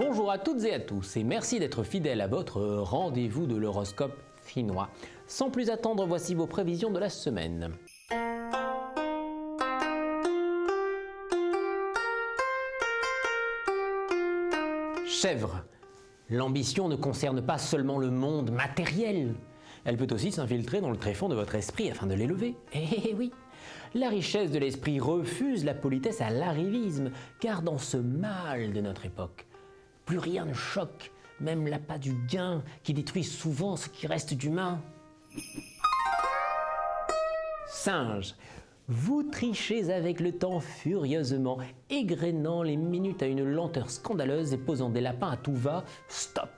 Bonjour à toutes et à tous et merci d'être fidèles à votre rendez-vous de l'horoscope chinois. Sans plus attendre, voici vos prévisions de la semaine. Chèvre, l'ambition ne concerne pas seulement le monde matériel. Elle peut aussi s'infiltrer dans le tréfonds de votre esprit afin de l'élever. Eh oui, la richesse de l'esprit refuse la politesse à l'arrivisme, car dans ce mal de notre époque, plus rien ne choque, même l'appât du gain qui détruit souvent ce qui reste d'humain. Singe, vous trichez avec le temps furieusement, égrenant les minutes à une lenteur scandaleuse et posant des lapins à tout va. Stop!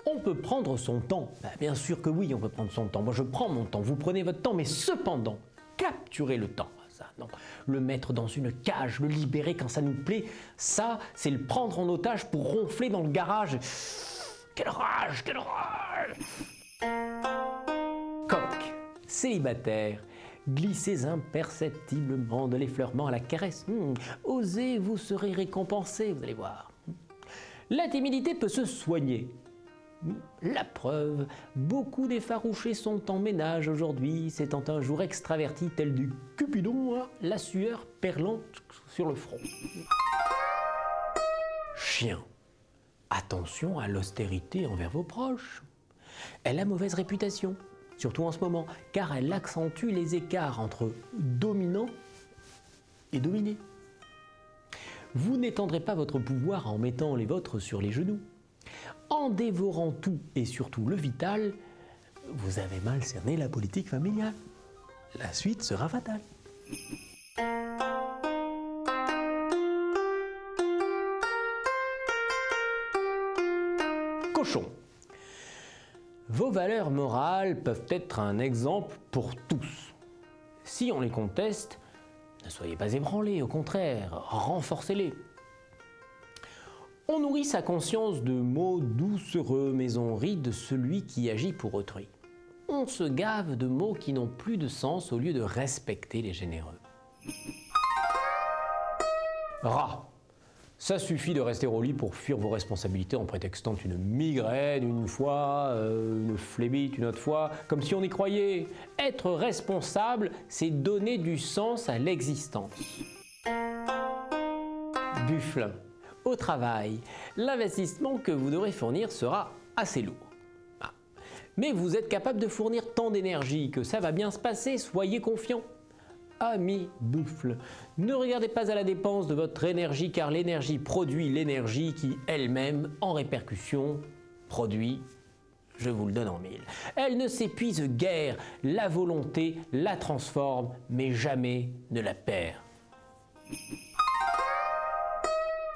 On peut prendre son temps. Bien sûr que oui, on peut prendre son temps. Moi, je prends mon temps, vous prenez votre temps, mais cependant, capturez le temps. Ça, non. Le mettre dans une cage, le libérer quand ça nous plaît, ça, c'est le prendre en otage pour ronfler dans le garage. Quelle rage, quelle rage! Coq, célibataire, glissez imperceptiblement de l'effleurement à la caresse. Osez, vous serez récompensé, vous allez voir. La timidité peut se soigner. La preuve, beaucoup d'effarouchés sont en ménage aujourd'hui, c'est un jour extraverti tel du Cupidon, la sueur perlante sur le front. Chien, attention à l'austérité envers vos proches. Elle a mauvaise réputation, surtout en ce moment, car elle accentue les écarts entre dominant et dominé. Vous n'étendrez pas votre pouvoir en mettant les vôtres sur les genoux. En dévorant tout et surtout le vital, vous avez mal cerné la politique familiale. La suite sera fatale. Cochon. Vos valeurs morales peuvent être un exemple pour tous. Si on les conteste, ne soyez pas ébranlés, au contraire, renforcez-les. On nourrit sa conscience de mots doucereux, mais on rit de celui qui agit pour autrui. On se gave de mots qui n'ont plus de sens au lieu de respecter les généreux. Rat. Ça suffit de rester au lit pour fuir vos responsabilités en prétextant une migraine une fois, une phlébite une autre fois, comme si on y croyait. Être responsable, c'est donner du sens à l'existence. Buffle. Au travail, l'investissement que vous devrez fournir sera assez lourd. Mais vous êtes capable de fournir tant d'énergie que ça va bien se passer, soyez confiant. Ami buffle, ne regardez pas à la dépense de votre énergie car l'énergie produit l'énergie qui elle-même, en répercussion, produit, je vous le donne en mille. Elle ne s'épuise guère, la volonté la transforme mais jamais ne la perd.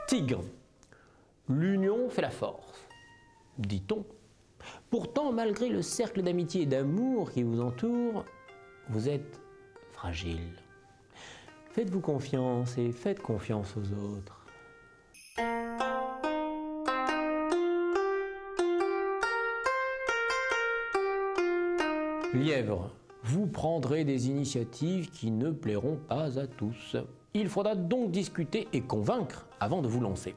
Tigre, l'union fait la force, dit-on. Pourtant, malgré le cercle d'amitié et d'amour qui vous entoure, vous êtes fragile. Faites-vous confiance et faites confiance aux autres. Lièvre, vous prendrez des initiatives qui ne plairont pas à tous. Il faudra donc discuter et convaincre avant de vous lancer.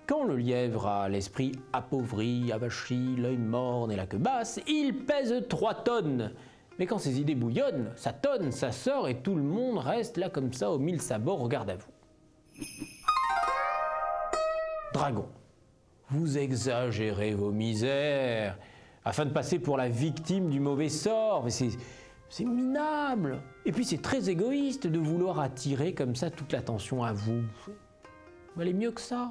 Quand le lièvre a l'esprit appauvri, avachi, l'œil morne et la queue basse, il pèse 3 tonnes. Mais quand ses idées bouillonnent, ça tonne, ça sort et tout le monde reste là comme ça aux 1000 sabords au garde à vous. Dragon, vous exagérez vos misères afin de passer pour la victime du mauvais sort, mais c'est minable. Et puis c'est très égoïste de vouloir attirer comme ça toute l'attention à vous. Vous valez mieux que ça.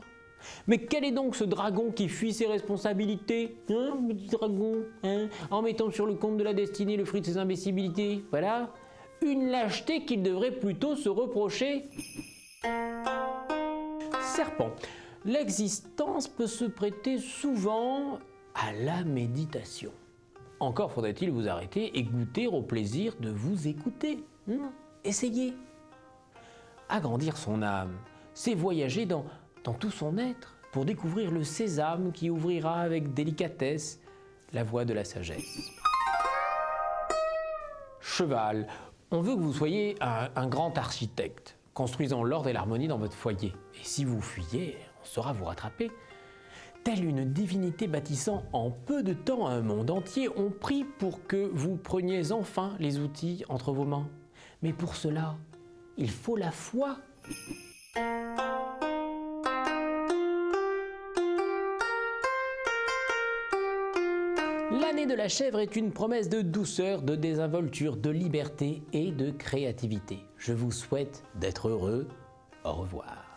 Mais quel est donc ce dragon qui fuit ses responsabilités, petit dragon, en mettant sur le compte de la destinée le fruit de ses imbécilités? Voilà, une lâcheté qu'il devrait plutôt se reprocher. Serpent, l'existence peut se prêter souvent à la méditation. Encore faudrait-il vous arrêter et goûter au plaisir de vous écouter. Essayez. Agrandir son âme, c'est voyager dans tout son être pour découvrir le sésame qui ouvrira avec délicatesse la voie de la sagesse. Cheval, on veut que vous soyez un grand architecte, construisant l'ordre et l'harmonie dans votre foyer. Et si vous fuyez, on saura vous rattraper. Telle une divinité bâtissant en peu de temps un monde entier, on prie pour que vous preniez enfin les outils entre vos mains. Mais pour cela, il faut la foi. L'année de la chèvre est une promesse de douceur, de désinvolture, de liberté et de créativité. Je vous souhaite d'être heureux. Au revoir.